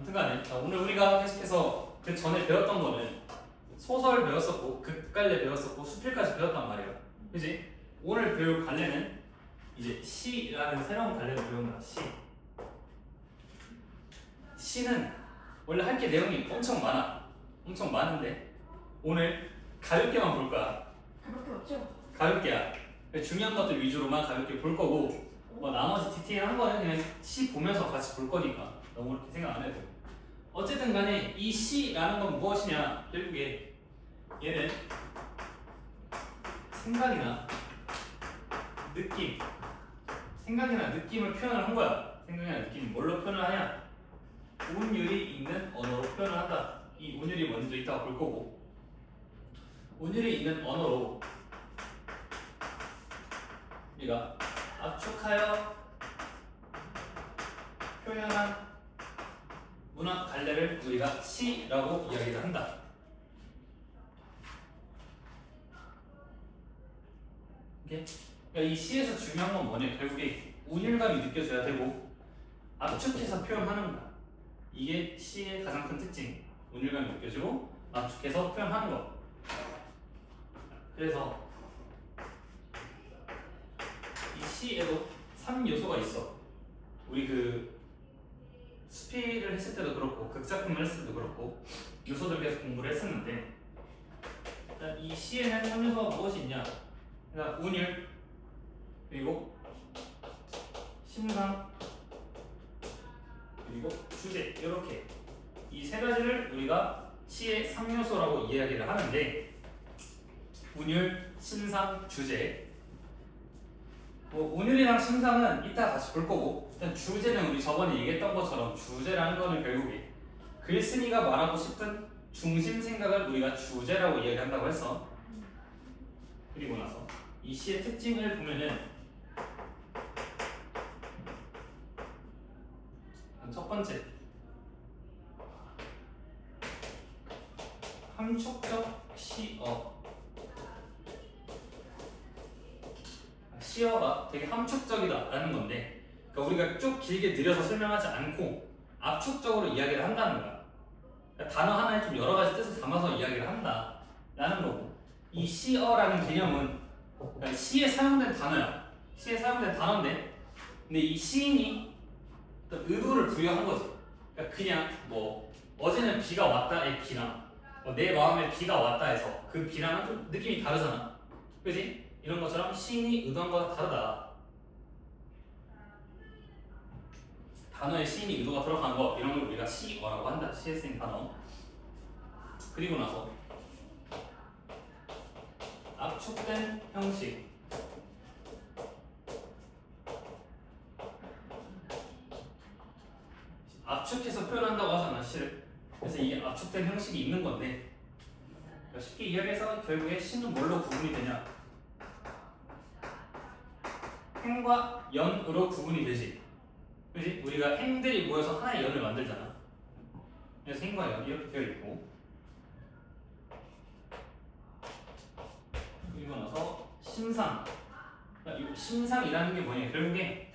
아무튼간에 오늘 우리가 계속해서 그 전에 배웠던 거는 소설 배웠었고 극갈래 배웠었고 수필까지 배웠단 말이에요. 그지? 오늘 배울 갈래는 이제 시라는 새로운 갈래를 배우는 거야. 시는 원래 할 게 내용이 엄청 많아. 엄청 많은데 오늘 가볍게만 볼 거야. 가볍게 없죠? 가볍게야. 중요한 것들 위주로만 가볍게 볼 거고 나머지 디테일한 거는 그냥 시 보면서 같이 볼 거니까 너무 그렇게 생각 안 해도. 어쨌든 간에 이 시라는 건 무엇이냐? 결국에 얘는 생각이나 느낌을 표현을 한 거야. 생각이나 느낌이 뭘로 표현을 하냐? 운율이 있는 언어로 표현을 한다. 이 운율이 먼저 있다가 볼 거고, 운율이 있는 언어로 우리가 압축하여 표현한 문학 갈래를 우리가 시라고 이야기를 한다. 오케이? 그러니까 이 시에서 중요한 건 뭐냐? 결국에 운율감이 느껴져야 되고 압축해서 표현하는 거야. 이게 시의 가장 큰 특징. 운율감이 느껴지고 압축해서 표현하는 거. 그래서 이 시에도 3요소가 있어. 우리 그 수필을 했을 때도 그렇고 극작품을 했을 때도 그렇고 요소들 계속 공부를 했었는데, 이 시에는 3요소가 무엇이 있냐? 그러니까 운율, 그리고 심상, 그리고 주제, 이렇게 이 세 가지를 우리가 시의 3요소라고 이야기를 하는데, 운율, 심상, 주제. 운율이랑 심상은 이따 같이 볼 거고, 일단 주제는 우리 저번에 얘기했던 것처럼 주제라는 거는 결국에 글쓴이가 말하고 싶은 중심 생각을 우리가 주제라고 이야기한다고 했어. 그리고 나서 이 시의 특징을 보면은 첫 번째, 함축적 시어. 시어가 되게 함축적이다라는 건데, 그러니까 우리가 쭉 길게 들여서 설명하지 않고 압축적으로 이야기를 한다는 거야. 그러니까 단어 하나에 좀 여러 가지 뜻을 담아서 이야기를 한다라는 거고, 이 시어라는 개념은 그러니까 시에 사용된 단어야. 시에 사용된 단어인데, 근데 이 시인이 또 의도를 부여한 거지. 그러니까 그냥 뭐 어제는 비가 왔다의 비나 내 마음에 비가 왔다 해서 그 비랑은 좀 느낌이 다르잖아. 그지? 이런 것처럼 시인이 의도한 것과 다르다. 단어에 시인이 의도가 들어간 거, 이런 걸 우리가 시어라고 한다. 시에 쓰인 단어. 그리고 나서 압축된 형식. 압축해서 표현한다고 하잖아, 시를. 그래서 이게 압축된 형식이 있는 건데, 쉽게 이야기해서 결국에 시는 뭘로 구분이 되냐? 행과 연으로 구분이 되지. 그지? 우리가 행들이 모여서 하나의 연을 만들잖아. 그래서 행과 연 이렇게 되어 있고, 그리고 나서 심상. 그러니까 이 심상이라는 게 뭐냐? 결국에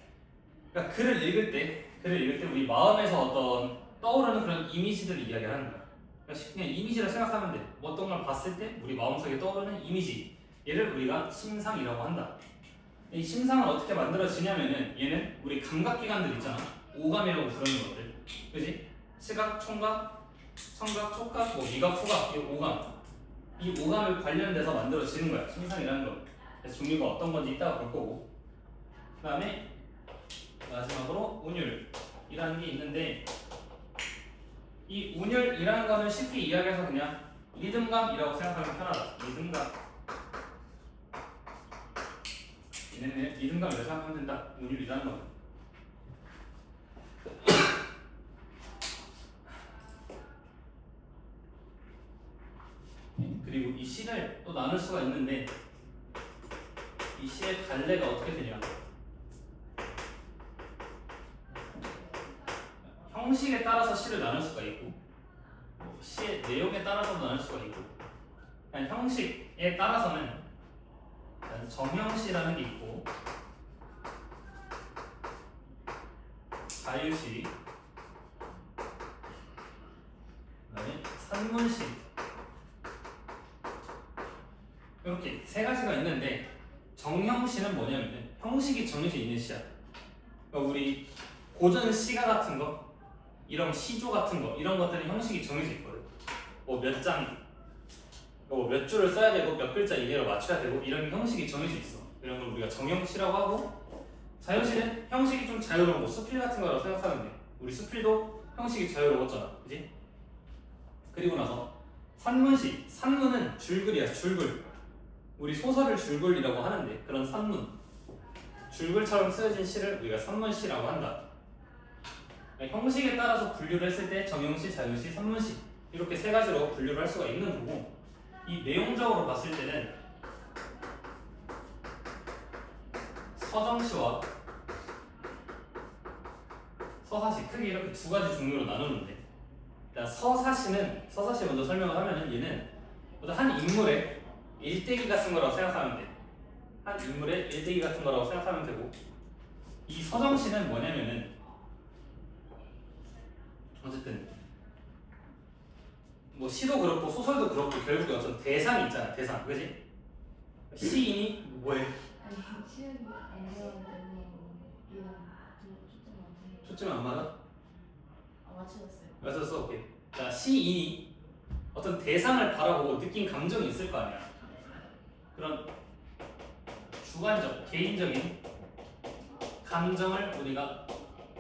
그러니까 글을 읽을 때 우리 마음에서 어떤 떠오르는 그런 이미지들을 이야기하는 거야. 그러니까 그냥 이미지를 생각하면 돼. 어떤 걸 봤을 때 우리 마음속에 떠오르는 이미지, 얘를 우리가 심상이라고 한다. 이 심상은 어떻게 만들어지냐면은, 얘는 우리 감각기관들 있잖아. 오감이라고 부르는 것들. 그지? 시각, 청각, 청각, 촉각, 뭐 미각, 후각, 이 오감. 이 오감을 관련돼서 만들어지는 거야, 심상이라는 거. 그래서 종류가 어떤 건지 이따가 볼 거고, 그 다음에 마지막으로 운율이라는 게 있는데, 이 운율이라는 거는 쉽게 이야기해서 그냥 리듬감이라고 생각하면 편하다. 리듬감. 얘네는 리듬감이라고 생각하면 된다. 운율이라는 거는. 그리고 이 시를 또 나눌 수가 있는데, 이 시의 갈래가 어떻게 되냐? 형식에 따라서 시를 나눌 수가 있고, 시의 내용에 따라서도 나눌 수가 있고, 그냥 형식에 따라서는 정형시라는 게 있고, 자유시, 산문시 이렇게 세 가지가 있는데 정형시는 뭐냐면 형식이 정해져 있는 시야. 그러니까 우리 고전 시가 같은 거, 이런 시조 같은 거 이런 것들은 형식이 정해져 있거든. 뭐 몇 장, 뭐 몇 줄을 써야 되고 몇 글자 이내로 맞춰야 되고 이런 형식이 정해져 있어. 이런 걸 우리가 정형시라고 하고 자유시는 형식이 좀 자유로운 뭐 수필 같은 거라고 생각하면 돼. 우리 수필도 형식이 자유로웠잖아, 그지? 그리고 나서 산문시, 산문은 줄글이야, 줄글. 우리 소설을 줄글이라고 하는데 그런 산문, 줄글처럼 쓰여진 시를 우리가 산문시라고 한다. 형식에 따라서 분류를 했을 때 정형시, 자유시, 산문시 이렇게 세 가지로 분류를 할 수가 있는 거고 이 내용적으로 봤을 때는 서정시와 서사시 크게 이렇게 두 가지 종류로 나누는데 일단 서사시 먼저 설명을 하면은 얘는 어떤 한 인물의 일대기 같은 거라고 생각하면 돼. 한 인물의 일대기 같은 거라고 생각하면 되고 이 서정시는 뭐냐면은 어쨌든 뭐 시도 그렇고 소설도 그렇고 결국에 어떤 대상이 있잖아, 대상, 그지? 시인이 뭐해? 아니 시은 애매한 이런 초점 안 맞아? 맞추셨어요. 맞았어, 오케이. 자, 시인이 어떤 대상을 바라보고 느낀 감정이 있을 거 아니야. 그런 주관적, 개인적인 감정을 우리가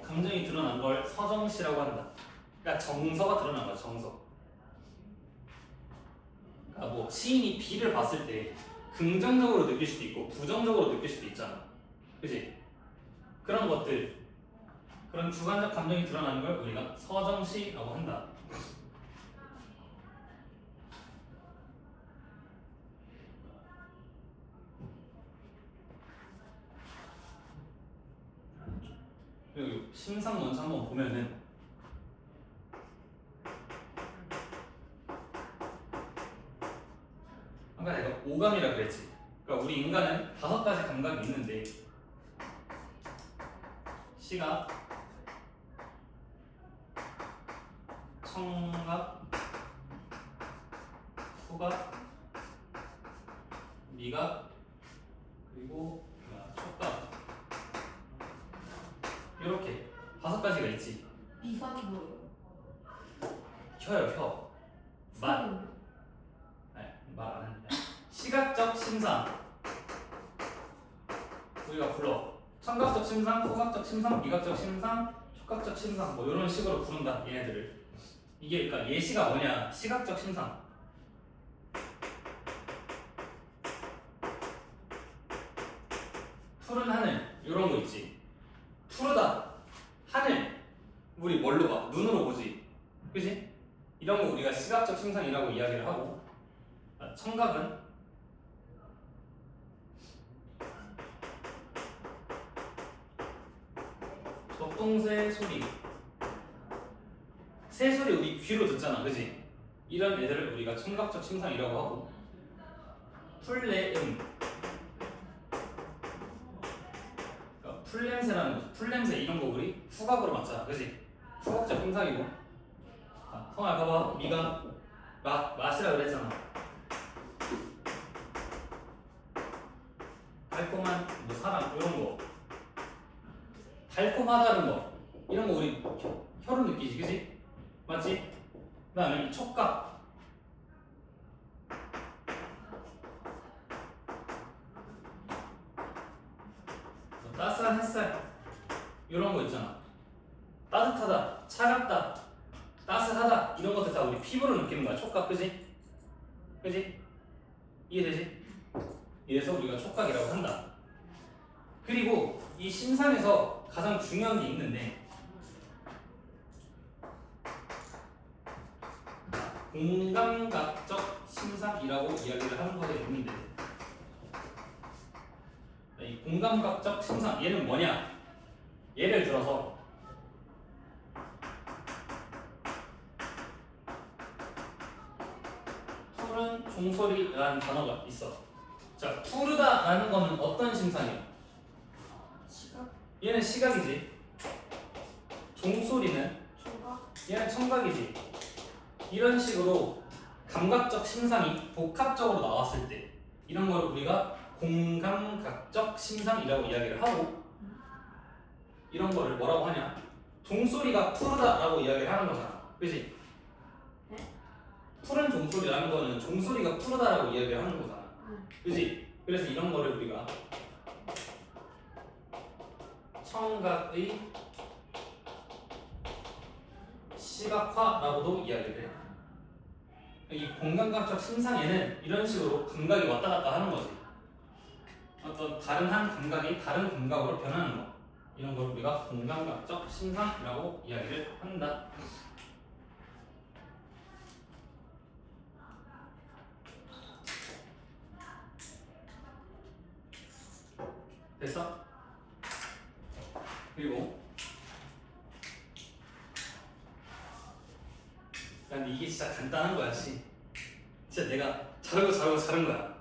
감정이 드러난 걸 서정시라고 한다. 그러니까 정서가 드러난 거야, 정서. 그러니까 뭐 시인이 비를 봤을 때 긍정적으로 느낄 수도 있고 부정적으로 느낄 수도 있잖아, 그지? 그런 것들, 그런 주관적 감정이 드러나는 걸 우리가 서정시라고 한다. 여기 심상 먼저 한번 보면은 아까 내가 오감이라 그랬지. 그러니까 우리 인간은 5가지 감각이 있는데 시각, 청각, 후각, 미각, 그리고 촉각 이렇게 5가지가 있지. 미각이 뭐예요? 혀요, 혀. 말. 말 안 하는데. 시각적 심상 우리가 불러. 청각적 심상, 후각적 심상, 미각적 심상, 촉각적 심상 뭐 이런 식으로 부른다, 얘네들을. 이게 그러니까 예시가 뭐냐? 시각적 심상. 푸른 하늘 이런 거 있지. 푸르다 하늘 우리 뭘로 봐? 눈으로 보지, 그지? 이런 거 우리가 시각적 심상이라고 이야기를 하고 청각은 적동새 소리, 새소리 우리 귀로 듣잖아, 그지? 이런 애들을 우리가 청각적 심상이라고 하고 풀내음, 그러니까 풀냄새라는 거죠. 풀냄새 이런 거 우리 후각으로 맡잖아, 그지? 후각적 심상이고 성아 봐봐, 미각 맛이라 그랬잖아. 달콤한 뭐 사랑 이런 거, 달콤하다는 거 이런 거 우리 혀로 느끼지, 그지? 맞지? 그 다음에 촉각, 따스한 햇살 이런 거 있잖아. 따뜻하다, 차갑다, 따스하다 이런 것들 다 우리 피부로 느끼는 거야, 촉각, 그지? 그지? 이해되지? 이래서 우리가 촉각이라고 한다. 그리고 이 심상에서 가장 중요한 게 있는데 공감각적 심상이라고 이야기를 하는 것에 있는데 이 공감각적 심상 얘는 뭐냐? 예를 들어서 푸른 종소리라는 단어가 있어. 자, 푸르다라는 거는 어떤 심상이야? 시각, 얘는 시각이지. 종소리는 조각, 얘는 청각이지. 이런 식으로 감각적 심상이 복합적으로 나왔을 때 이런 걸 우리가 공감각적 심상이라고 이야기를 하고, 이런 거를 뭐라고 하냐? 종소리가 푸르다라고 이야기를 하는 거잖아. 그지? 푸른 종소리라는 거는 종소리가 푸르다라고 이야기를 하는 거잖아. 그지? 그래서 이런 거를 우리가 청각의 시각화라고도 이야기를 해. 이 공감각적 심상에는 이런 식으로 감각이 왔다 갔다 하는 거지. 어떤 다른 한 감각이 다른 감각으로 변하는 거. 이런 걸 우리가 공감각적 심상이라고 이야기를 한다. 됐어? 그리고 야, 근데 이게 진짜 간단한 거야, 씨. 진짜 내가 자르고 자른 거야.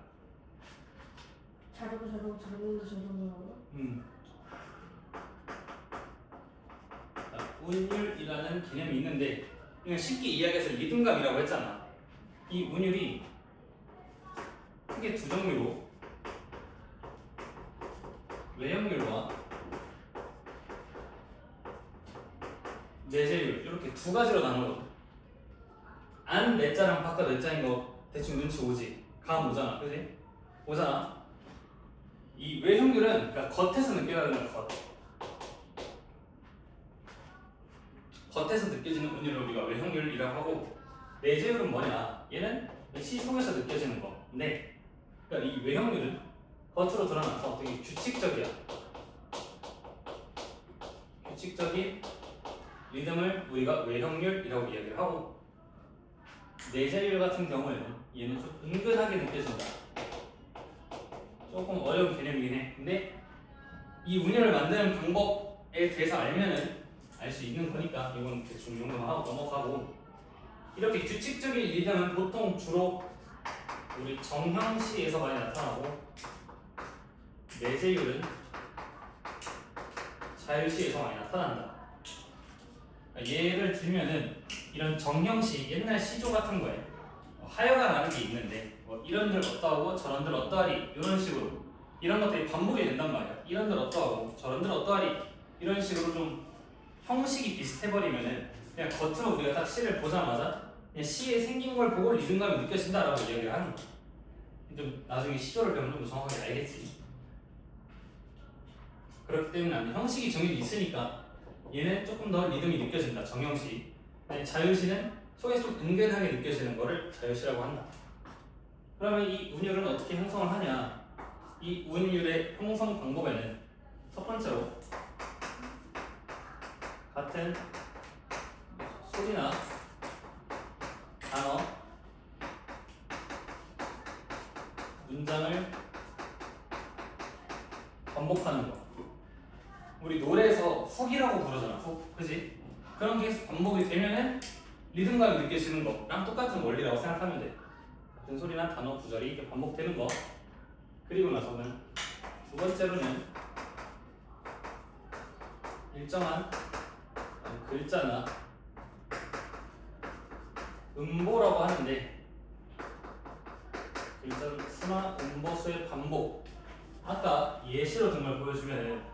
자르고 저 정도라고요? 자, 운율이라는 개념이 있는데, 그냥 쉽게 이야기해서 리듬감이라고 했잖아. 이 운율이 크게 두 종류로 외형률과 내재율 이렇게 두 가지로 나누거든. 안 내자랑 바깥 내자인 거 대충 눈치 오지? 감 오잖아, 그지? 오잖아. 이 외형률은 그러니까 겉에서 느껴지는 것. 겉에서 느껴지는 운율을 우리가 외형률이라고 하고, 내재율은 뭐냐? 얘는 시 속에서 느껴지는 건데, 그러니까 이 외형률은 겉으로 드러나서 되게 규칙적이야. 규칙적인 리듬을 우리가 외형률이라고 이야기를 하고, 내재율 같은 경우에는 얘는 좀 은근하게 느껴진다. 조금 어려운 개념이긴 해. 근데 이 운율을 만드는 방법에 대해서 알면은 알 수 있는 거니까 이건 대충 용어만 하고 넘어가고, 이렇게 규칙적인 리듬은 보통 주로 우리 정형시에서 많이 나타나고, 내재율은 자율시에서 많이 나타난다. 예를 들면은 이런 정형시, 옛날 시조 같은 거에 하여가 라는 게 있는데, 뭐 이런들 어떠하고 저런들 어떠하리 이런 식으로 이런 것들이 반복이 된단 말이야. 이런들 어떠하고 저런들 어떠하리 이런 식으로 좀 형식이 비슷해버리면은 그냥 겉으로 우리가 딱 시를 보자마자 그냥 시에 생긴 걸 보고 리듬감이 느껴진다라고 이야기를 하는 거야. 좀 나중에 시조를 배우면 좀 정확하게 알겠지. 그렇기 때문에 아니, 형식이 정해져 있으니까 얘는 조금 더 리듬이 느껴진다, 정형시. 자율시는 속에서 좀 은근하게 느껴지는 거를 자율시라고 한다. 그러면 이 운율은 어떻게 형성을 하냐? 이 운율의 형성 방법에는 첫 번째로 같은 소리나 단어, 문장을 반복하는 거. 우리 노래에서 훅이라고 부르잖아, 훅. 그지? 그런 게 계속 반복이 되면은 리듬감이 느껴지는 거랑 똑같은 원리라고 생각하면 돼. 같은 소리나 단어, 구절이 이렇게 반복되는 거. 그리고 나서는 두 번째로는 일정한 글자나 음보라고 하는데, 글자 수나 음보 수의 반복. 아까 예시로 정말 보여주면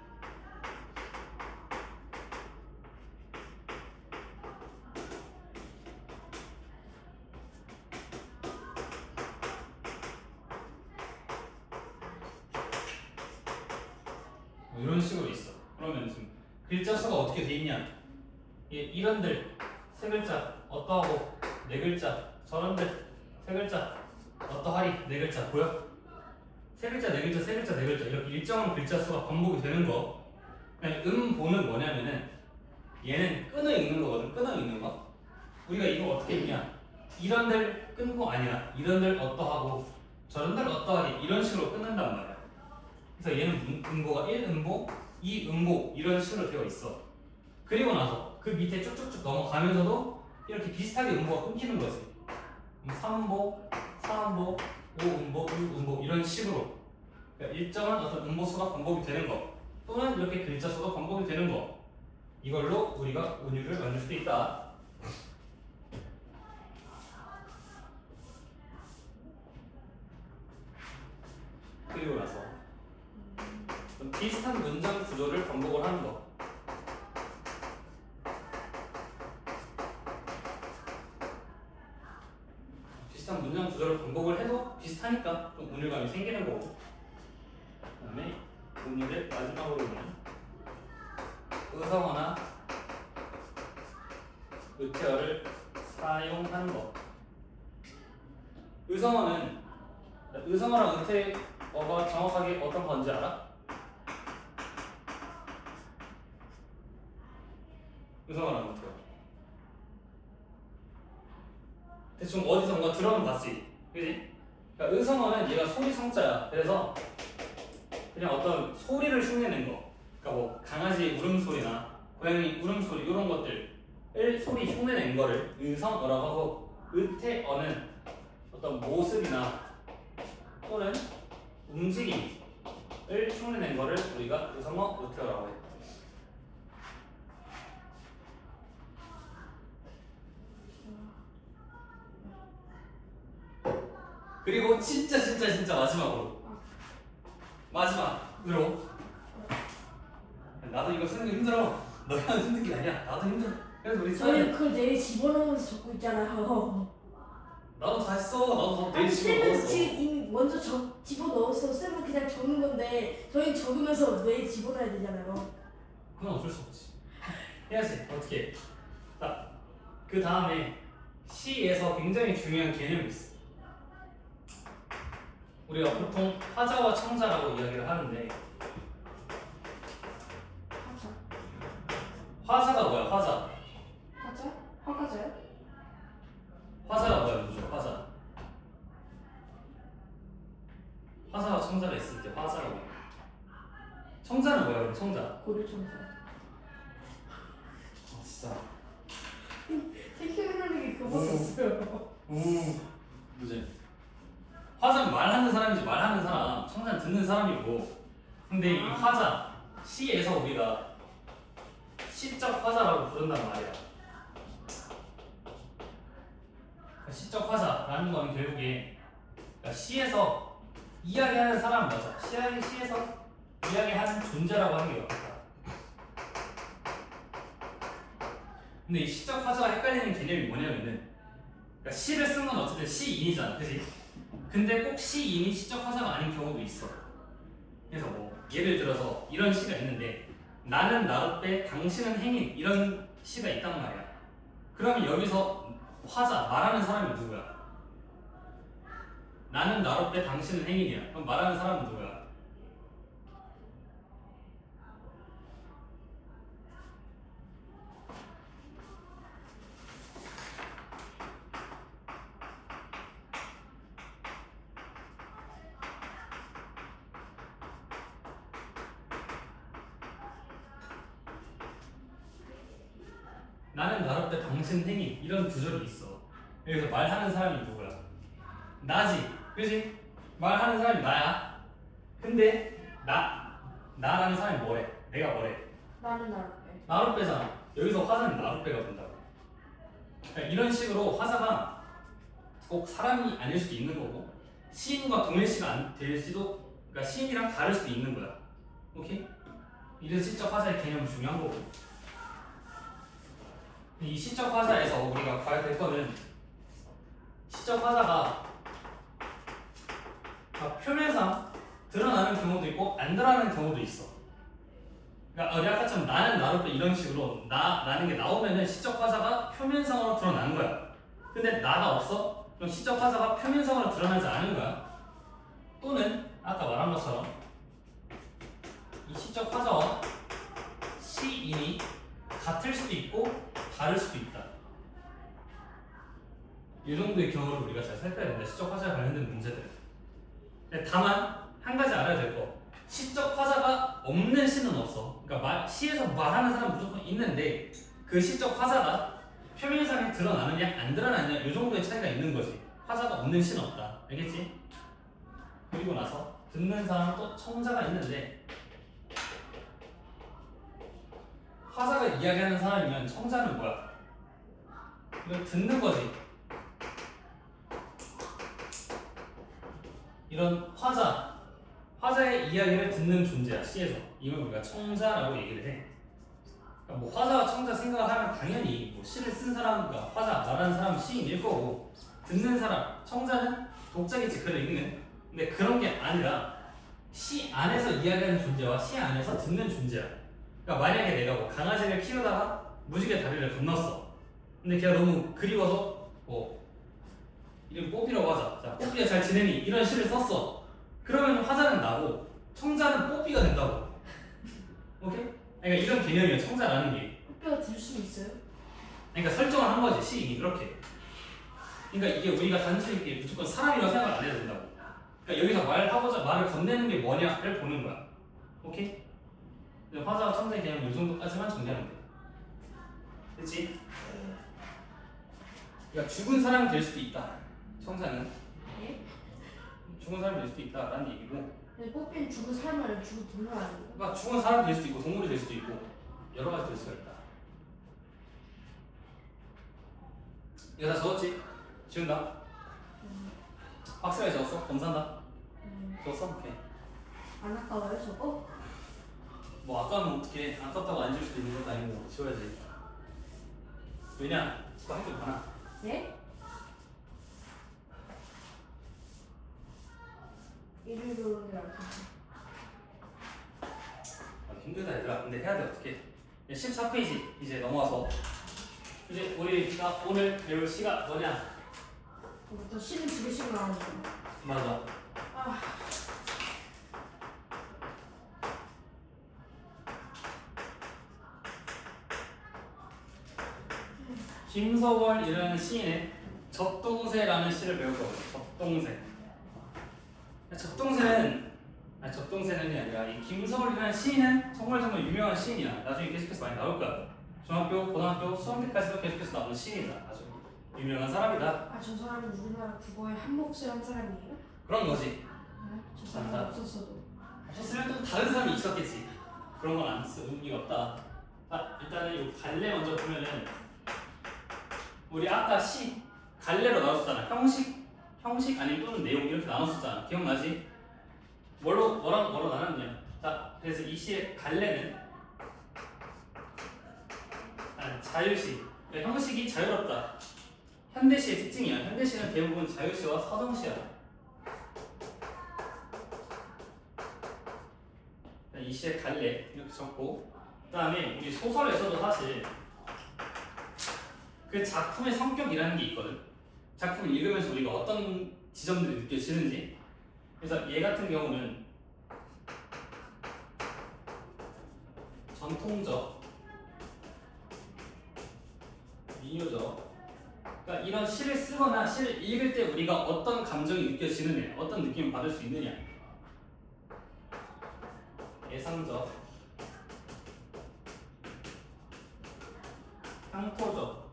이런 식으로 있어. 그러면 지금 글자 수가 어떻게 돼 있냐? 이런들 세 글자 어떠하고 네 글자, 저런들 세 글자 어떠하리 네 글자 보여? 세 글자 네 글자 세 글자 네 글자 이렇게 일정한 글자 수가 반복이 되는 거. 음보는 뭐냐면은 얘는 끊어 읽는 거거든. 끊어 읽는 거. 우리가 이거 어떻게 읽냐? 이런들 끊고 아니야. 이런들 어떠하고 저런들 어떠하리 이런 식으로 끊는단 말이야. 그래서 얘는 음보가 1음보, 2음보 이런 식으로 되어 있어. 그리고 나서 그 밑에 쭉쭉쭉 넘어가면서도 이렇게 비슷하게 음보가 끊기는 거지. 3음보, 4음보, 5음보, 6음보 이런 식으로, 그러니까 일정한 어떤 음보 수가 반복이 되는 거, 또는 이렇게 글자 수가 반복이 되는 거, 이걸로 우리가 운율을 만들 수도 있다. 그리고 나서 비슷한 문장 구조를 반복을 하는 거. 비슷한 문장 구조를 반복을 해도 비슷하니까 좀 운율감이 생기는 거고. 그다음에 운율의 마지막으로는 의성어나 의태어를 사용하는 것. 의성어랑 의태어가 정확하게 어떤 건지 알아? 의성어랑 의태어. 대충 어디선가 들어는 봤지, 그지? 그러니까 의성어는 얘가 소리 성자야. 그래서 그냥 어떤 소리를 흉내낸 거. 그러니까 뭐 강아지 울음소리나 고양이 울음소리 이런 것들을 소리 흉내낸 거를 의성어라고 하고, 의태어는 어떤 모습이나 또는 움직임을 흉내낸 거를 우리가 의성어, 의태어라고 해. 그리고 진짜 마지막으로 나도 이거 쓰는 게 힘들어. 너희만 힘든 게 아니야. 나도 힘들어. 그래서 우리 저희 그걸 내일 집어넣으면서 적고 있잖아요. 나도 다 했어. 나도 다 내일 아니 집어 쌤은 넣었어. 지금 이미 먼저 집어넣었어. 쌤은 그냥 적는 건데 저희 적으면서 내일 집어넣어야 되잖아요. 그건 어쩔 수 없지. 해야지. 어떻게? 그 다음에 시에서 굉장히 중요한 개념이 있어. 우리가 보통 화자와 청자라고 이야기를 하는데, 화자가 뭐야? 화자. 화자? 화가자요? 화자가 뭐야? 뭐죠? 화자. 화자와 청자가 있을 때 화자가 뭐야? 청자는 뭐야? 그럼 청자. 고려청자. 진짜. 생각나는 게 그거밖에 없어요. 뭐지? 화자는 말하는 사람이지, 말하는 사람. 청자는 듣는 사람이고. 근데 이 화자, 시에서 우리가 시적 화자라고 부른단 말이야. 시적 화자라는 건 결국에 그러니까 시에서 이야기하는 사람 맞아. 시에서 이야기하는 존재라고 하는 게 맞다. 근데 이 시적 화자가 헷갈리는 개념이 뭐냐면은, 그러니까 시를 쓴 건 어쨌든 시인이잖아, 그지? 근데 꼭 시인이 시적 화자가 아닌 경우도 있어. 그래서 뭐 예를 들어서 이런 시가 있는데, 나는 나룻배 당신은 행인, 이런 시가 있단 말이야. 그러면 여기서 화자, 말하는 사람이 누구야? 나는 나룻배 당신은 행인이야. 그럼 말하는 사람은 누구야? 나는 나룻배 당신 행인, 이런 구절이 있어. 여기서 말하는 사람이 누구야? 나지, 그지? 말하는 사람이 나야. 근데 나라는 사람이 뭐래? 내가 뭐래? 나는 나룻배. 나룻배잖아. 여기서 화자는 나룻배가 된다고. 그러니까 이런 식으로 화자가 꼭 사람이 아닐 수도 있는 거고, 시인과 동일시가 안 될 수도, 그러니까 시인이랑 다를 수도 있는 거야. 오케이? 이래서 시적 화자의 개념은 중요한 거고. 이 시적 화자에서 우리가 봐야 될 거는, 시적 화자가 표면상 드러나는 경우도 있고 안 드러나는 경우도 있어. 그러니까 우리 아까처럼 나는 나룻배 이런 식으로 나는 게 나오면은 시적 화자가 표면상으로 드러나는 거야. 근데 나가 없어? 그럼 시적 화자가 표면상으로 드러나지 않은 거야. 또는 아까 말한 것처럼 이 시적 화자와 시인이 같을 수도 있고 다를 수도 있다. 이 정도의 경우를 우리가 잘 살펴야 된다. 시적 화자에 관련된 문제들. 다만 한 가지 알아야 될 거. 시적 화자가 없는 시는 없어. 그러니까 시에서 말하는 사람은 무조건 있는데, 그 시적 화자가 표면상에 드러나느냐 안 드러나느냐 이 정도의 차이가 있는 거지. 화자가 없는 시는 없다. 알겠지? 그리고 나서 듣는 사람은 또 청자가 있는데, 화자가 이야기하는 사람이면 청자는 뭐야? 이걸 듣는 거지. 화자의 이야기를 듣는 존재야 시에서. 이걸 우리가 청자라고 얘기를 해. 그러니까 뭐 화자와 청자 생각을 하면 당연히 뭐 시를 쓴 사람과 화자 말하는 사람은 시인일 거고 듣는 사람 청자는 독자겠지 글을 읽는. 근데 그런 게 아니라 시 안에서 이야기하는 존재와 시 안에서 듣는 존재야. 그러니까 만약에 내가 뭐 강아지를 키우다가 무지개 다리를 건넜어. 근데 걔가 너무 그리워서 뭐 이름 뽀삐라고 하자. 자, 뽀삐가 잘 지내니 이런 시를 썼어. 그러면 화자는 나고 청자는 뽀삐가 된다고. 오케이? 그러니까 이런 개념이야 청자라는 게. 뽀삐가 들 수 있어요? 그러니까 설정을 한 거지 시인이 그렇게. 그러니까 이게 우리가 단순히 이게 무조건 사람이라고 생각을 안 해야 된다고. 그러니까 여기서 말을 건네는 게 뭐냐를 보는 거야. 오케이? 화자와 청자의 개념은 이 정도까지만 정리하면 돼. 됐지? 그러니까 죽은 사람이 될 수도 있다. 청자는 예? 죽은 사람이 될 수도 있다라는 얘기고. 근데 뽀삐는 죽은 사람 아니고 죽은 동물 아니에요? 그러니까 죽은 사람이 될 수도 있고 동물이 될 수도 있고 여러 가지 될 수가 있다. 이거 다 적었지? 지운다. 박스에 적었어? 검사한다. 적었어? 오케이. 안 아까워요 저거? 뭐 아까는 어떻게 아깝다고 안 지울 수도 있는 것도 아니고 지워야지. 왜냐? 그거 할게 많아. 예? 일요일이랑 힘들다 얘들아. 근데 해야 돼 어떻게? 14페이지 이제 넘어와서 이제 우리가 오늘 배울 시가 뭐냐? 또 시는 두 개씩 나오는 거. 맞아. 아, 김서월이라는 시인의 적동세라는 시를 배울 거거든. 적동세는 아니라 이 김서월이라는 시인은 정말 유명한 시인이야. 나중에 계속해서 많이 나올 거야. 중학교, 고등학교, 수학 때까지도 계속해서 나오는 시인이다. 아주 유명한 사람이다. 저 사람은 우리나라 국어에 한 몫을 한 사람이에요? 그런 거지. 저 사람 맞다. 없었어도. 없었으면 또 다른 사람이 있었겠지. 그런 건 안 쓸 의미가 없다. 자, 일단은 이 갈래 먼저 보면은 우리 아까 시 갈래로 나눴었잖아. 형식 아니면 또는 내용 이렇게 나눴었잖아. 기억나지? 뭐랑 나눴냐? 자, 그래서 이 시의 갈래는 자유시. 그러니까 형식이 자유롭다. 현대시의 특징이야. 현대시는 대부분 자유시와 서정시야. 이 시의 갈래 이렇게 적고, 그다음에 우리 소설에서도 사실 그 작품의 성격이라는 게 있거든. 작품을 읽으면서 우리가 어떤 지점들이 느껴지는지. 그래서 얘 같은 경우는 전통적, 민요적. 그러니까 이런 시를 쓰거나 시를 읽을 때 우리가 어떤 감정이 느껴지느냐, 어떤 느낌을 받을 수 있느냐. 예상적, 향토적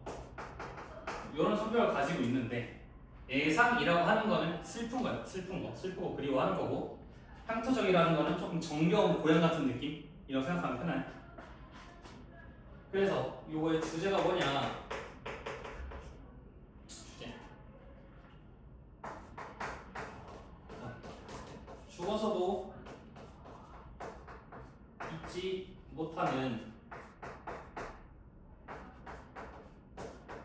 이런 성격을 가지고 있는데, 예상이라고 하는 거는 슬픈 거야. 슬프고 그리워하는 거고, 향토적이라는 거는 조금 정겨운 고향 같은 느낌이라고 생각하면 편해. 그래서 이거의 주제가 뭐냐? 주제. 죽어서도 잊지 못하는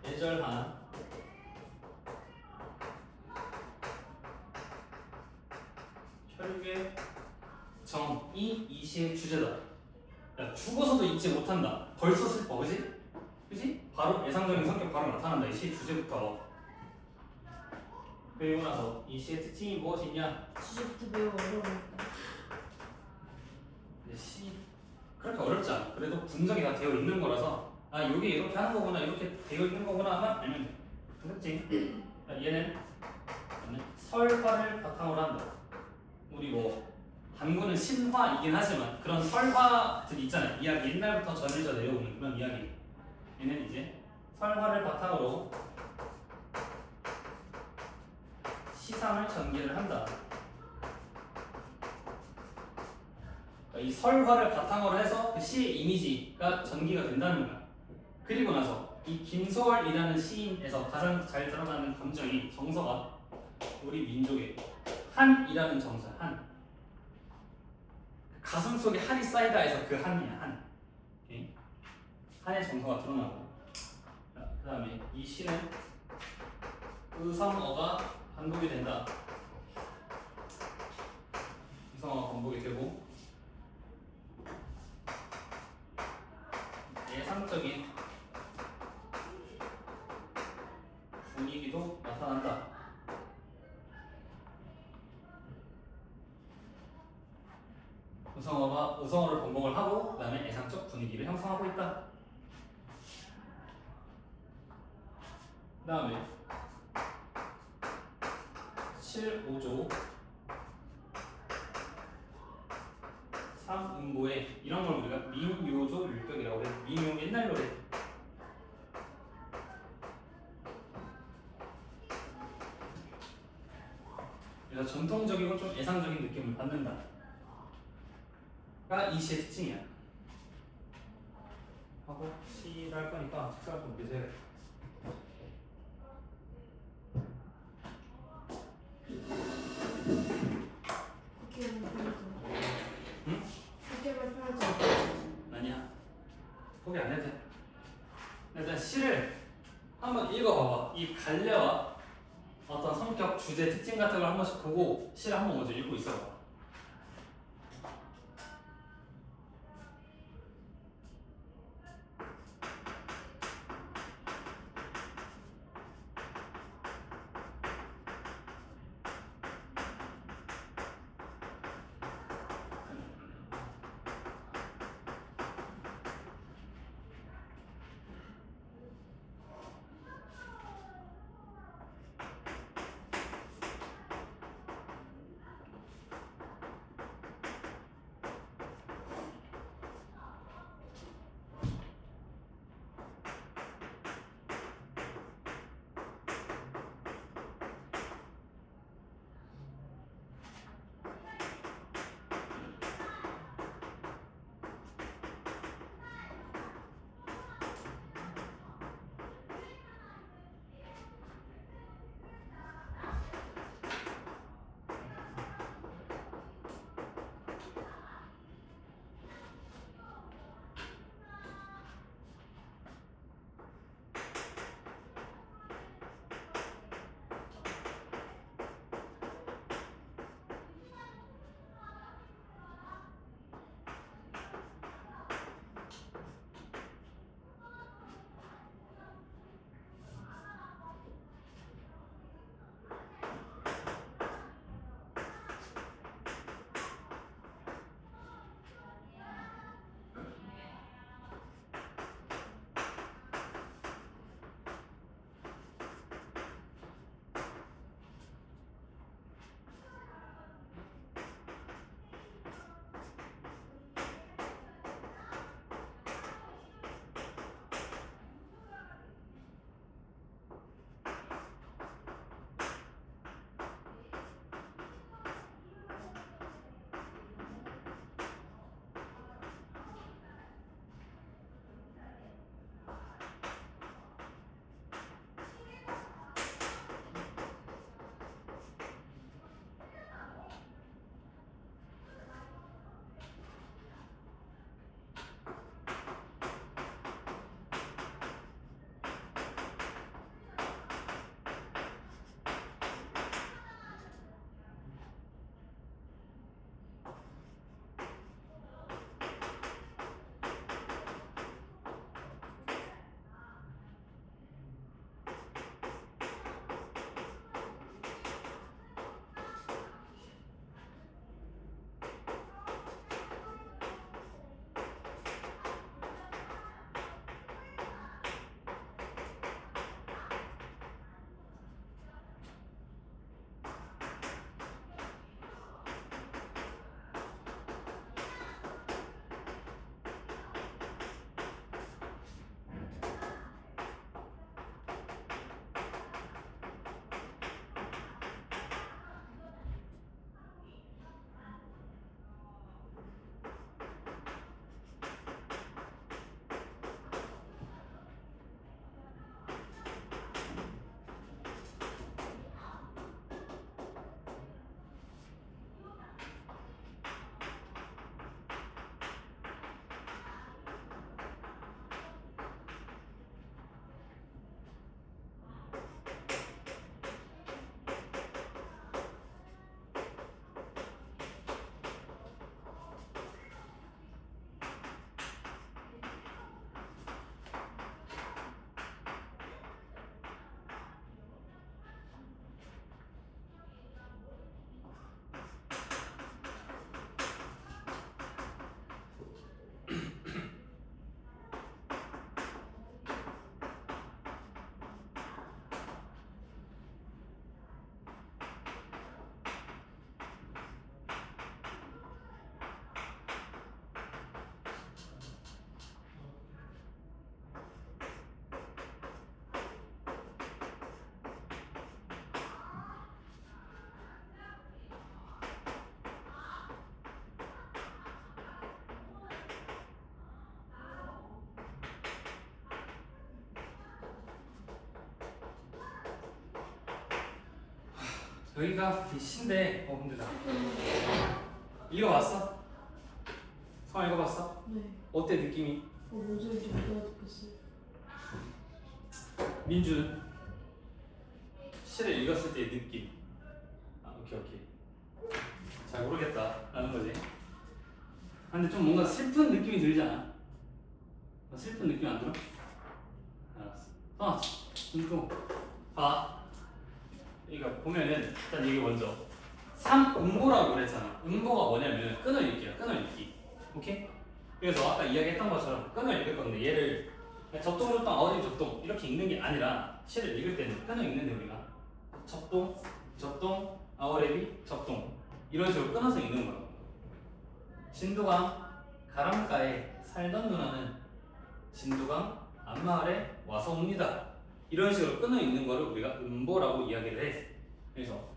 애절한 혈육의 정이 이 시의 주제다. 야, 죽어서도 잊지 못한다. 벌써 슬퍼, 그지? 그지? 바로 예상적인 성격 바로 나타난다. 이 시의 주제부터. 그리고 나서 이 시의 특징이 무엇이냐? 주제부터 매우 어려우니까. 시 그렇게 어렵지 않아. 그래도 분석이 다 되어 있는 거라서 이게 이렇게 하는 거구나, 이렇게 되어 있는 거구나 하면 알면 돼. 그렇지? 얘는 설화를 바탕으로 한다. 우리 뭐 단군은 신화이긴 하지만 그런 설화들이 있잖아요. 이야기 옛날부터 전해져 내려오는 그런 이야기. 얘는 이제 설화를 바탕으로 시상을 전개를 한다. 이 설화를 바탕으로 해서 그 시의 이미지가 전개가 된다는 거야. 그리고 나서 이 김소월이라는 시인에서 가장 잘 드러나는 감정이, 정서가 우리 민족의 한이라는 정서, 한. 가슴 속에 한이 쌓이다 해서 그 한이야 한. 오케이? 한의 정서가 드러나고. 그 다음에 이 시는 의성어가 반복이 된다. 의성어가 반복이 되고 예상적인 분위기도 나타난다. 의성어가 의성어를 번복을 하고 그 다음에 예상적 분위기를 형성하고 있다. 그 다음에 7, 5조 3음보에 이런 걸 우리가 민요조 율격이라고 해. 민요 옛날 노래. 그래서 전통적이고 좀 예상적인 느낌을 받는다. 가 이 시의 특징이야. 하고 시를 할 거니까 책상을 좀 보세요. 그렇게 발표하죠. 응? 그렇게 발표하죠. 아니야. 포기 안 해도 돼. 일단 시를 한번 읽어봐봐. 이 갈래와 어떤 성격, 주제, 특징 같은 걸 한 번씩 보고 시를 한번 먼저 읽고 있어봐. 여기가 이 시인데 힘들다. 읽어봤어? 성아 읽어봤어? 네. 어때 느낌이? 뭔 소리인지 못 알아듣겠어요. 민주는 시를 읽었을 때의 느낌. 오케이. 잘 모르겠다 라는 거지. 근데 좀 뭔가 슬픈 느낌이 들지 않아? 슬픈 느낌 안 들어? 알았어. 눈 봐. 이거 보면은 일단 이게 먼저 삼음보라고 그랬잖아. 음보가 뭐냐면 끊어 읽기야. 끊어 읽기. 오케이? 그래서 아까 이야기했던 것처럼 끊어 읽을 건데 얘를 접동, 어디 접동 이렇게 읽는 게 아니라 시를 읽을 때는 끊어 읽는데 우리가 접동, 아워레비, 접동 이런 식으로 끊어서 읽는 거야. 진도강 가람가에 살던 누나는 진도강 앞마을에 와서 옵니다. 이런 식으로 끊어 읽는 거를 우리가 음보라고 이야기를 해. 그래서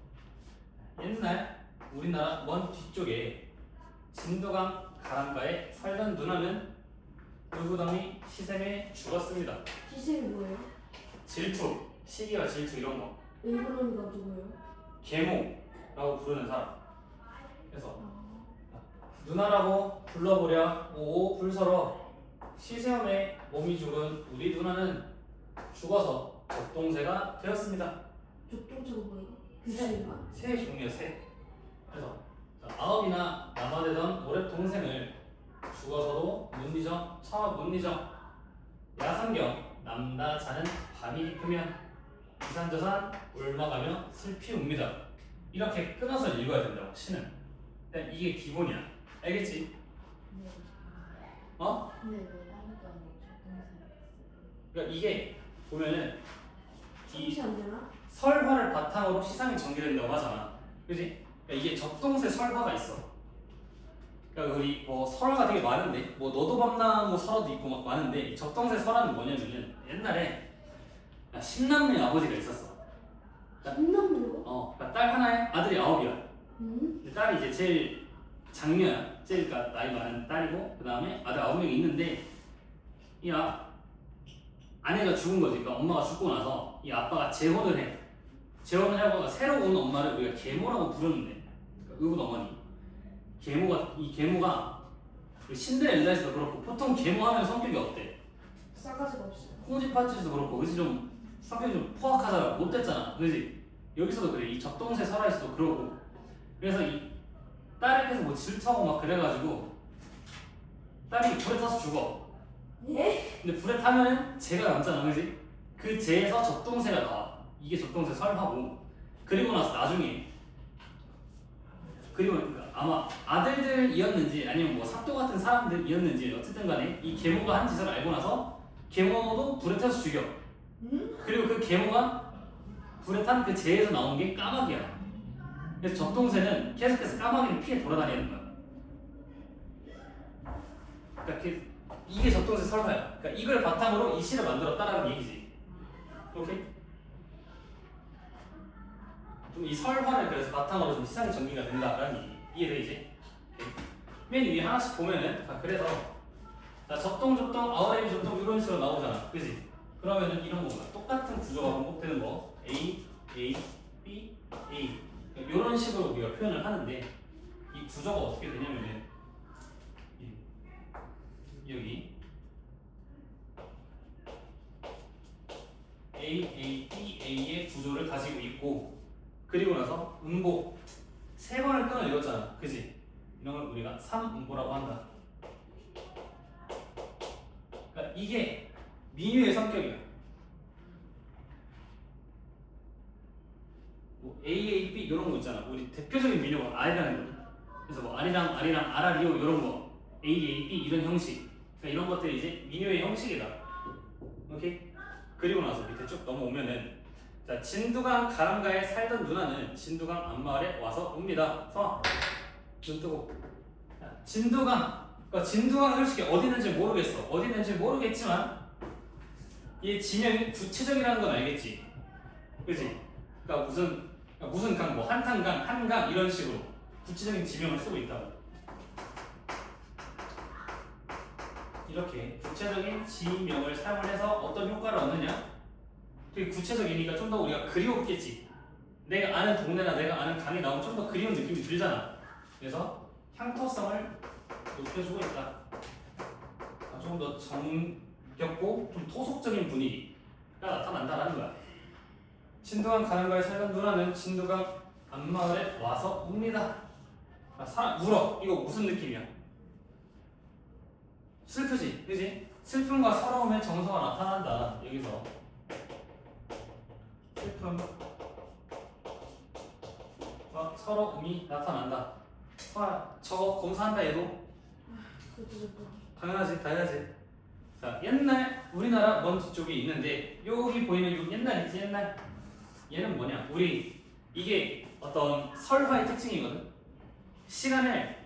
옛날 우리나라 먼 뒤쪽에 진도강 가람가에 살던 누나는 의구덩이 시샘에 죽었습니다. 시샘이 뭐예요? 질투, 시기와 질투 이런 거. 일본어가 누구예요? 계모라고 부르는 사람. 그래서 누나라고 불러보랴 오 불서러 시샘에 몸이 죽은 우리 누나는 죽어서 젖동새가 되었습니다. 족동차가 뭐예요? 귀신인가? 새의 종류야 새. 그래서 아업이나 남아되던 오랫 동생을 죽어서도 못 잊어 차와 못 잊어 야삼경 남다 자는 밤이 깊으면 이산저산 울먹하며 슬피 웁니다. 이렇게 끊어서 읽어야 된다고 시는. 근데 이게 기본이야. 알겠지? 네. 어? 근데 왜 아무도 안 적동생 그러니까 이게 보면은 이 상시 안 되나? 설화를 바탕으로 시상이 전개된다고 하잖아. 그지? 그러니까 이게 접동세 설화가 있어. 그러니까 우리 뭐 설화가 되게 많은데 뭐 너도 밤나무 설화도 있고 막 많은데 이 접동세 설화는 뭐냐면은 옛날에 신남매 아버지가 있었어. 신남매요? 그러니까 딸 하나에 아들이 9이야. 근데 딸이 이제 제일 장녀야. 제일 그러니까 나이 많은 딸이고 그 다음에 아들 9명이 있는데 이 아내가 죽은 거지. 그러니까 엄마가 죽고 나서 이 아빠가 재혼을 해. 재혼을 하고 새로 온 엄마를 우리가 계모라고 부르는데, 그러니까 의붓 어머니. 이 계모가 그 신데렐라에서도 그렇고 보통 계모하면 성격이 어때? 싸가지가 없어요. 홍지파츠에서도 그렇고, 그지 좀 성격이 좀 포악하잖아, 못됐잖아, 그지? 여기서도 그래. 이 접동세 설화에서도 그러고. 그래서 이 딸에게서 뭐 질투하고 막 그래가지고 딸이 불에 타서 죽어. 예? 근데 불에 타면 재가 남잖아, 그지? 그 재에서 접동새가 나와. 이게 접동새 설하고. 그리고 나서 나중에 그러니까 아마 아들들이었는지 아니면 뭐 사또 같은 사람들이었는지 어쨌든 간에 이 계모가 한 짓을 알고 나서 계모도 불에 타서 죽여. 그리고 그 계모가 불에 탄 그 재에서 나온 게 까마귀야. 그래서 접동새는 계속해서 까마귀를 피해 돌아다니는 거야. 그러니까 이게 접동새 설화야. 그러니까 이걸 바탕으로 이 시를 만들었다라는 얘기지. 오케이? 좀 이 설화를 그래서 바탕으로 좀 시상이 정리가 된다라는 얘기. 이해되지? 맨 위에 하나씩 보면은 그래서 접동, 아우레비 접동 이런 식으로 나오잖아. 그지? 그러면은 이런 거가 똑같은 구조가 반복되는 거 A, A, B, A 이런 식으로 우리가 표현을 하는데 이 구조가 어떻게 되냐면은 여기 A, A, B, A의 구조를 가지고 있고 그리고 나서 음보 3번을 끊어 읽었잖아. 그지? 이런 걸 우리가 3음보라고 한다. 그러니까 이게 민유의 성격이야. 뭐 A, B 이런 거 있잖아. 우리 대표적인 민요가 R이라는 거거든. 그래서 뭐 R이랑 아라리오 이런 거 A, B 이런 형식. 그러니까 이런 것들이 이제 민요의 형식이다. 오케이? 그리고 나서 밑에 쭉 넘어오면은 자, 진두강 가람가에 살던 누나는 진두강 앞마을에 와서 옵니다. 눈 뜨고. 진두강. 그러니까 진두강 솔직히 어디 있는지 모르겠어. 어디 있는지 모르겠지만 이 지명이 구체적이라는 건 알겠지. 그렇지? 그러니까 무슨 강, 뭐 한탄강, 한강 이런 식으로 구체적인 지명을 쓰고 있다고. 이렇게 구체적인 지명을 사용을 해서 어떤 효과를 얻느냐? 되게 구체적이니까 좀 더 우리가 그리워보겠지. 내가 아는 동네나 내가 아는 강이 나오면 좀 더 그리운 느낌이 들잖아. 그래서 향토성을 높여주고 있다. 좀 더 정겹고 좀 토속적인 분위기가 나타난다라는 거야. 진두강 가는가에 살던 누나는 진두강 앞마을에 와서 웁니다. 울어. 이거 무슨 느낌이야? 슬프지, 그지? 슬픔과 서러움의 정서가 나타난다. 여기서 슬픔과 서러움이 나타난다. 저거 검사한다 얘도. 당연하지, 다 해야지. 자, 옛날 우리나라 먼 뒤쪽에 있는데 여기 보이는 요 옛날 있지, 옛날. 얘는 뭐냐? 우리 이게 어떤 설화의 특징이거든. 시간을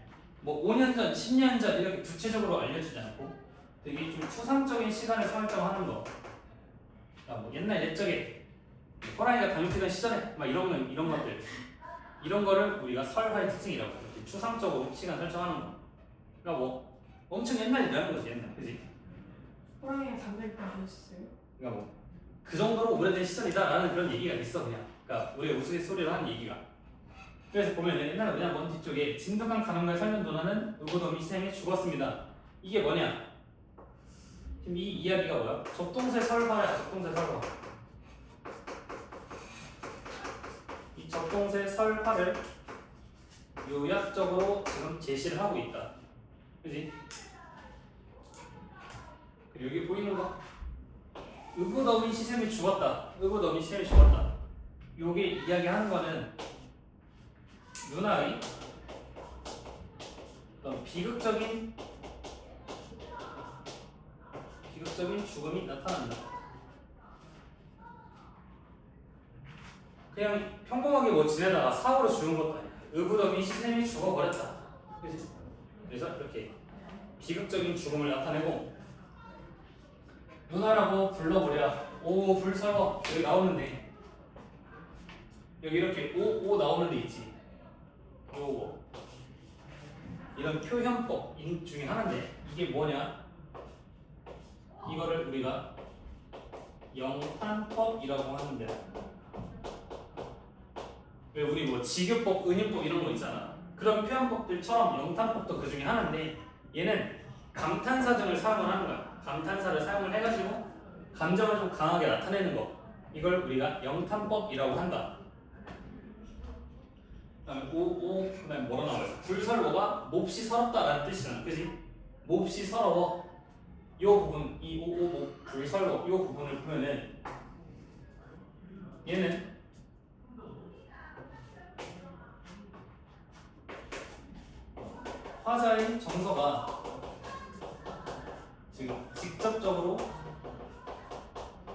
뭐 5년 전, 10년 전 이렇게 구체적으로 알려주지 않고 되게 좀 추상적인 시간을 설정하는 거. 뭐 옛날 옛적에 호랑이가 담육히던 시절에 막 이런 것들, 이런 거를 우리가 설화의 특징이라고 해. 이렇게 추상적으로 시간 설정하는 거. 그러니까 뭐 엄청 옛날이라는 거지, 옛날, 그지? 호랑이가 담배를 피우셨어요? 그러니까 뭐 그 정도로 오래된 시절이다라는 그런 얘기가 있어, 그냥. 그러니까 우리가 우스갯소리로 하는 얘기가. 그래서 보면은 옛날에 그냥 먼 뒤쪽에 진두강 가는가에 살던 누나는 의붓없이 희생해 죽었습니다. 이게 뭐냐? 지금 이 이야기가 뭐야? 적동세 설화야, 적동세 설화. 이 적동세 설화를 요약적으로 지금 제시를 하고 있다. 그지? 그리고 여기 보이는 거. 의붓없이 희생해 죽었다. 의붓없이 희생해 죽었다. 요게 이야기하는 거는 누나의 어떤 비극적인 죽음이 나타난다. 그냥 평범하게 뭐 지내다가 사고로 죽은 것도 아니야. 의붓없이 희생해 죽어버렸다. 그치? 그래서 이렇게 비극적인 죽음을 나타내고 누나라고 불러보랴. 오 불서워. 여기 나오는데 여기 이렇게 오 나오는 데 있지. 요거 이런 표현법 중에 하나인데 이게 뭐냐? 이거를 우리가 영탄법이라고 하는데, 왜 우리 뭐 지교법, 은유법 이런 거 있잖아. 그런 표현법들처럼 영탄법도 그 중에 하나인데 얘는 감탄사 등을 사용을 하는 거야. 감탄사를 사용을 해가지고 감정을 좀 강하게 나타내는 거. 이걸 우리가 영탄법이라고 한다. 그다음에 그다음에 뭐로 나와 있어? 불설보가 몹시 서럽다라는 뜻이잖아, 그지? 몹시 서러워. 요 부분, 이 불설보 요 부분을 보면은 얘는 화자의 정서가 지금 직접적으로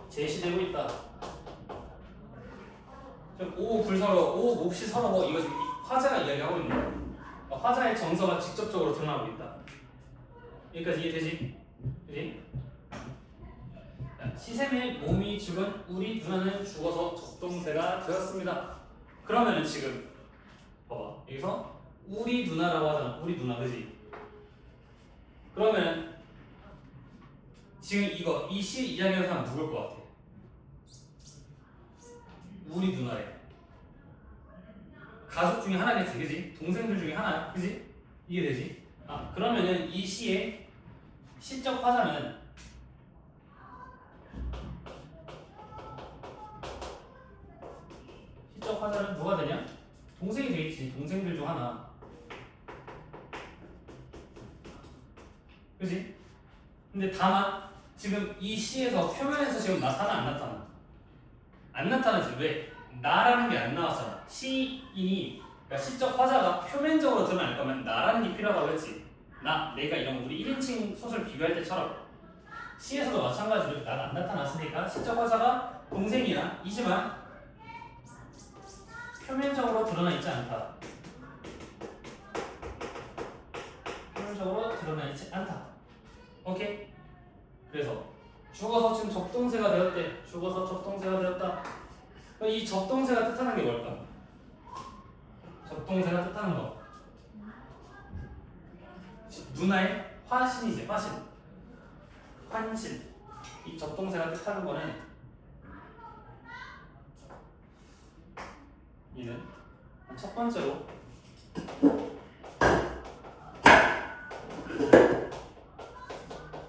제시되고 있다. 오 불서러워, 오 몹시 서러워, 이거 지금 화자가 이야기하고 있는 거야. 화자의 정서가 직접적으로 드러나고 있다. 여기까지 이해되지? 그지? 시샘의 몸이 죽은 우리 누나는 죽어서 적동세가 되었습니다. 그러면은 지금 봐봐, 여기서 우리 누나라고 하잖아. 우리 누나, 그지? 그러면 지금 이 시 이야기하는 사람 누굴 것 같아? 우리 누나래. 가족 중에 하나겠지, 그지? 동생들 중에 하나, 그지? 이해되지? 그러면은 이 시의 시적 화자는 누가 되냐? 동생이 되겠지. 동생들 중 하나. 그지? 근데 다만 지금 이 시에서 표면에서 지금 나타나 안 나타나? 안 나타나지. 왜? 나라는 게 안 나왔잖아. 시인이, 그러니까 시적 화자가 표면적으로 드러날 거면 나라는 게 필요하다고 했지. 내가 이런 우리 1인칭 소설 비교할 때처럼 시에서도 마찬가지로 나가 안 나타났으니까 시적 화자가 동생이야 이지만 표면적으로 드러나 있지 않다. 표면적으로 드러나 있지 않다. 오케이? 그래서 죽어서 지금 적동세가 되었대. 죽어서 적동세가 되었다. 이 적동세가 뜻하는 게 뭘까? 적동세가 뜻하는 거. 누나의 화신이지, 화신. 환신. 이 적동세가 뜻하는 거는 첫 번째로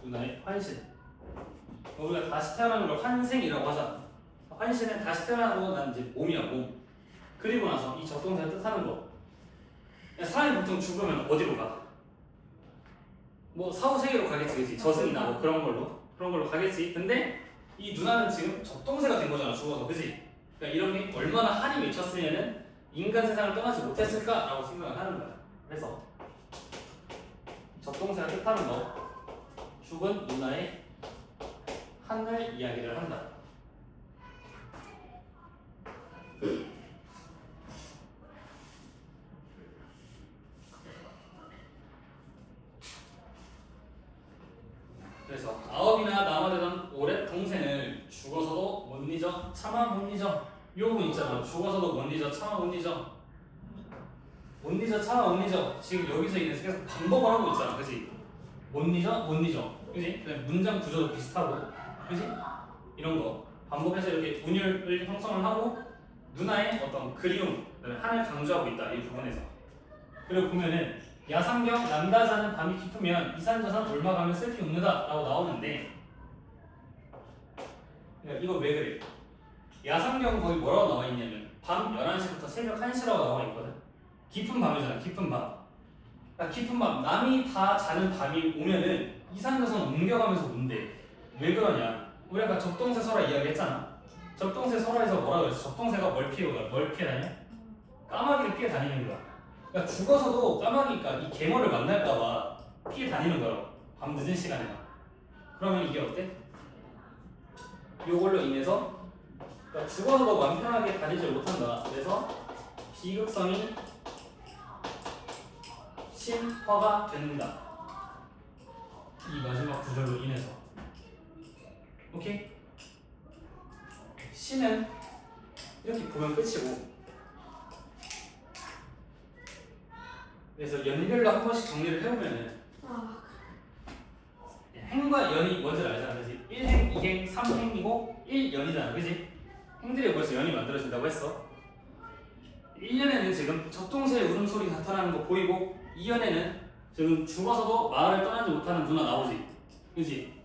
누나의 환신. 우리가 다시 태어나는 걸 환생이라고 하잖아. 환신은 다시 태어나고 난 이제 몸이야 몸. 그리고 나서 이 적동사를 뜻하는 거. 사람이 보통 죽으면 어디로 가? 뭐 사후세계로 가겠지, 그치? 저승이나 뭐 그런 걸로 가겠지. 근데 이 누나는 지금 적동세가 된 거잖아, 죽어서, 그치? 그러니까 이런 게 얼마나 한이 맺혔으면은 인간 세상을 떠나지 못했을까라고 생각을 하는 거야. 그래서 적동세가 뜻하는 거, 죽은 누나의 한을 이야기를 한다. 그래서 아홉이나 남아되던 오랫 동생을 죽어서도 못 잊어 차마 못 잊어. 요 부분 있잖아. 죽어서도 못 잊어 차마 못 잊어. 못 잊어 차마 못 잊어. 지금 여기서 있는 계속 반복을 하고 있잖아, 그지? 못 잊어 못 잊어, 그지? 문장 구조도 비슷하고, 그지? 이런 거 반복해서 이렇게 운율을 형성을 하고 누나의 어떤 그리움, 한을 강조하고 있다 이 부분에서. 그리고 보면은 야상경 남다 자는 밤이 깊으면 이산저산 올마가면 슬피 웃는다 라고 나오는데, 이거 왜 그래? 야상경 거기 뭐라고 나와 있냐면 밤 11시부터 새벽 1시라고 나와 있거든. 깊은 밤이잖아, 깊은 밤. 그러니까 깊은 밤, 남이 다 자는 밤이 오면은 이산저산 옮겨가면서 운대. 왜 그러냐? 우리 아까 적동세 설화 이야기했잖아. 적동세 설화에서 뭐라 그랬어? 적동세가 뭘 피해 다녀? 까마귀를 피해 다니는 거야. 그러니까 죽어서도 까마귀가 이 괴물을 만날까봐 피해 다니는 거라고, 밤 늦은 시간에. 그러면 이게 어때? 요걸로 인해서 그러니까 죽어서도 마음 편하게 다니지 못한다. 그래서 비극성이 심화가 된다. 이 마지막 구절로 인해서. 오케이? 시는 이렇게 보면 끝이고, 그래서 연별로 한 번씩 정리를 해보면은 행과 연이 뭔지 알잖아, 그지? 1행, 2행, 3행이고 1연이잖아, 그지? 행들이 벌써 연이 만들어진다고 했어. 1년에는 지금 적동세의 울음소리가 나타나는 거 보이고, 2년에는 지금 죽어서도 마을을 떠나지 못하는 누나 나오지, 그지?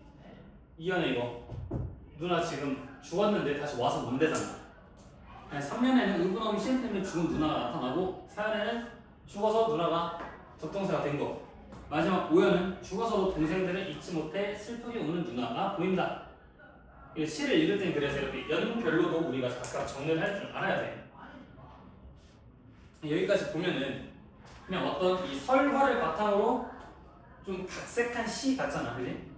2년에 이거 누나 지금 죽었는데 다시 와서 문대잖아. 3년에는 의분없이 시험 때문에 죽은 누나가 나타나고, 4년에는 죽어서 누나가 적동세가 된 거. 마지막 5년은 죽어서도 동생들을 잊지 못해 슬프게 우는 누나가 보인다. 시를 읽을 땐 그래서 이렇게 연별로도 우리가 각각 정리를 할 줄 알아야 돼. 여기까지 보면은 그냥 어떤 이 설화를 바탕으로 좀 각색한 시 같잖아, 그지?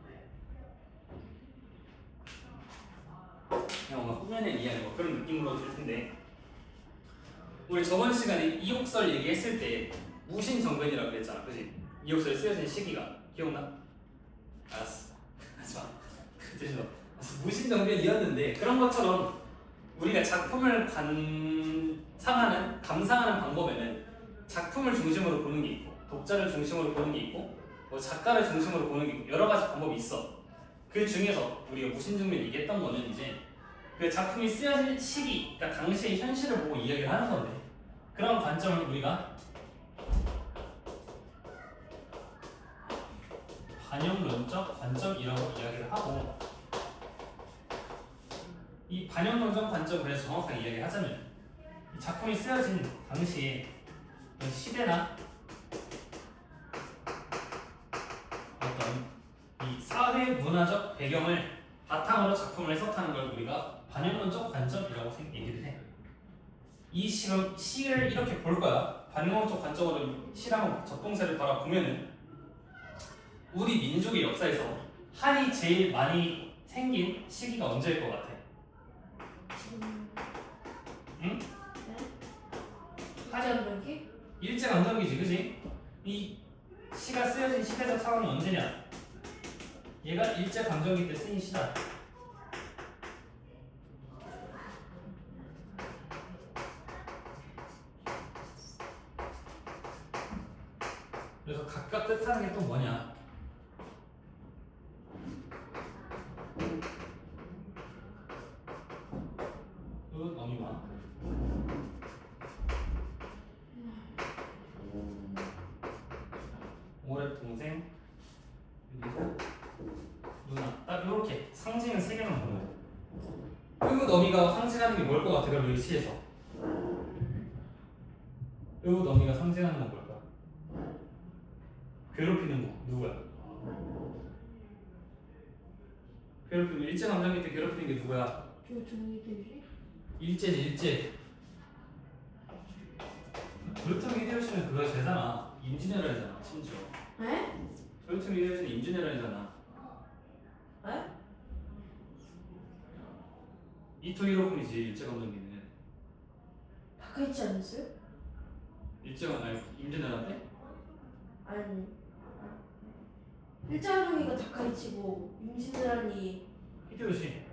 그냥 뭔가 꾸며낸 이야기 뭐 그런 느낌으로 들 텐데, 우리 저번 시간에 이옥설 얘기했을 때 무신정변이라고 그랬잖아, 그지? 이옥설에 쓰여진 시기가 기억나? 알았어. 하지마. 무신정변이었는데, 그런 것처럼 우리가 작품을 감상하는 방법에는 작품을 중심으로 보는 게 있고, 독자를 중심으로 보는 게 있고, 뭐 작가를 중심으로 보는 게 있고, 여러 가지 방법이 있어. 그 중에서 우리가 무신정변 얘기했던 거는 이제 그 작품이 쓰여진 시기, 그러니까 당시의 현실을 보고 이야기를 하는 건데, 그런 관점을 우리가 반영론적 관점이라고 이야기를 하고, 이 반영론적 관점을 그래서 정확하게 이야기를 하자면, 이 작품이 쓰여진 당시의 시대나 어떤 이 사회 문화적 배경을 바탕으로 작품을 해석하는 걸 우리가 반영론적 관점이라고 얘기를 해. 이 시를 이렇게 볼 거야. 반영론적 관점으로 시랑 적동세를 바라보면은 우리 민족의 역사에서 한이 제일 많이 생긴 시기가 언제일 것 같아? 응? 일제강점기? 일제강점기지, 그지? 이 시가 쓰여진 시대적 상황이 언제냐? 얘가 일제강점기 때 쓰인 시다. 그래서 각각 뜻하는 게 또 뭐냐? 어미마 어미가 상징하는 게 뭘 것 같아? 그럼 여기 시에서 의붓 어미가 상징하는 건 뭘까? 괴롭히는 거 누구야? 괴롭히는 일제 감정기 때 괴롭히는 게 누구야? 저 종이들이? 일제지 일제. 조요토미 히데요시는 그거 되잖아. 임진왜란이잖아 심지어. 에? 조요토미 히데요시는 임진왜란이잖아. 에? 이토 히로부미지 일제 감정기는. 다카이치 아니었어요? 일제가 아니 임진왜란 때? 아니 일자룡이가 다카이치고 임진왜란이 히데요시.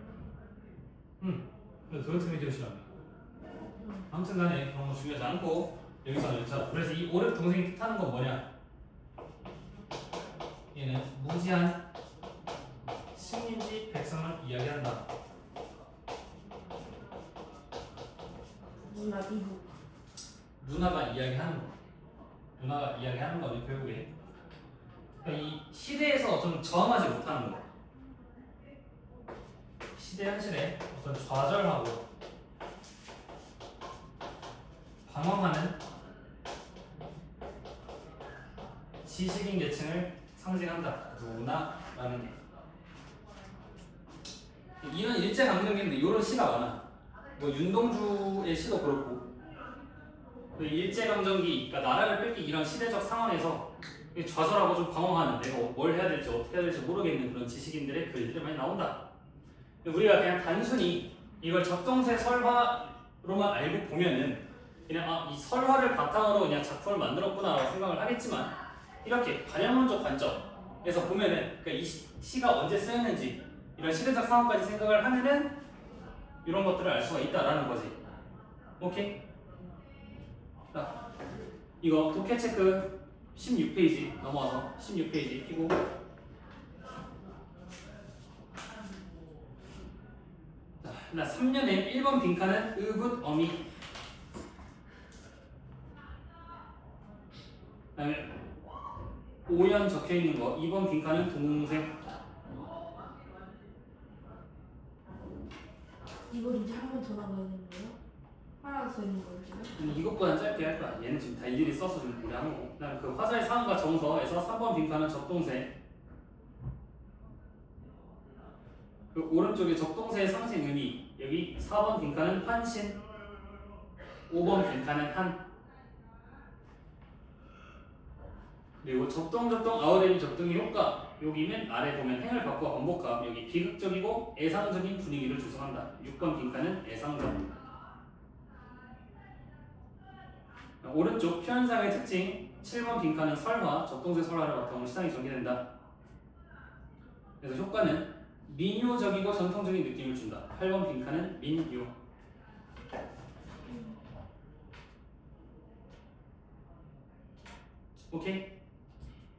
응. 조요토미 히데요시라며. 아무튼간에 그런 거 중요하지 않고 여기서는 자 그래서 이 오랩 동생이 뜻하는 건 뭐냐? 얘는 무지한 식민지 백성을 이야기한다. 누나 미국. 누나가 이야기하는 거. 누나가 이야기하는 거는 결국에 그러니까 이 시대에서 좀 저항하지 못하는 거. 시대 현실에 어떤 좌절하고 방황하는 지식인 계층을 상징한다. 누나라는 게. 이런 일제 강점기인데 이런 시가 많아. 뭐 윤동주의 시도 그렇고. 일제 강점기, 그러니까 나라를 뺏기 이런 시대적 상황에서 좌절하고 좀 방황하는 내가 뭘 해야 될지 어떻게 해야 될지 모르겠는 그런 지식인들의 글들이 많이 나온다. 우리가 그냥 단순히 이걸 적동세 설화로만 알고 보면은 그냥 이 설화를 바탕으로 그냥 작품을 만들었구나라고 생각을 하겠지만 이렇게 관념론적 관점에서 보면은 그러니까 이 시가 언제 쓰였는지 이런 시대적 상황까지 생각을 하면은 이런 것들을 알 수가 있다라는 거지. 오케이? 자, 이거 독해 체크 16페이지 넘어와서 16페이지 피고. 자, 나 3년에 1번 빈칸은 의붓 어미. 그다음에 5년 적혀 있는 거 2번 빈칸은 동생. 이걸 이제 한 번 더 나가야 되는 거예요? 하나 더 있는 거예요 지금? 이것보다 짧게 할 거야. 얘는 지금 다 일일이 써서 좀 오래 하는 거고. 그다음에 그 화자의 상황과 정서에서 3번 빈칸은 적동세. 그 오른쪽에 적동세의 상징 의미. 여기 4번 빈칸은 환신. 5번 빈칸은 한. 그리고 접동 아우레미 접등의 효과. 여기 맨 아래 보면 행을 바꾸어 반복함. 여기 비극적이고 애상적인 분위기를 조성한다. 6번 빈칸은 애상적. 오른쪽 표현상의 특징 7번 빈칸은 설화, 적동세 설화를 바탕으로 시상이 전개된다. 그래서 효과는 민요적이고 전통적인 느낌을 준다. 8번 빈칸은 민요. 오케이?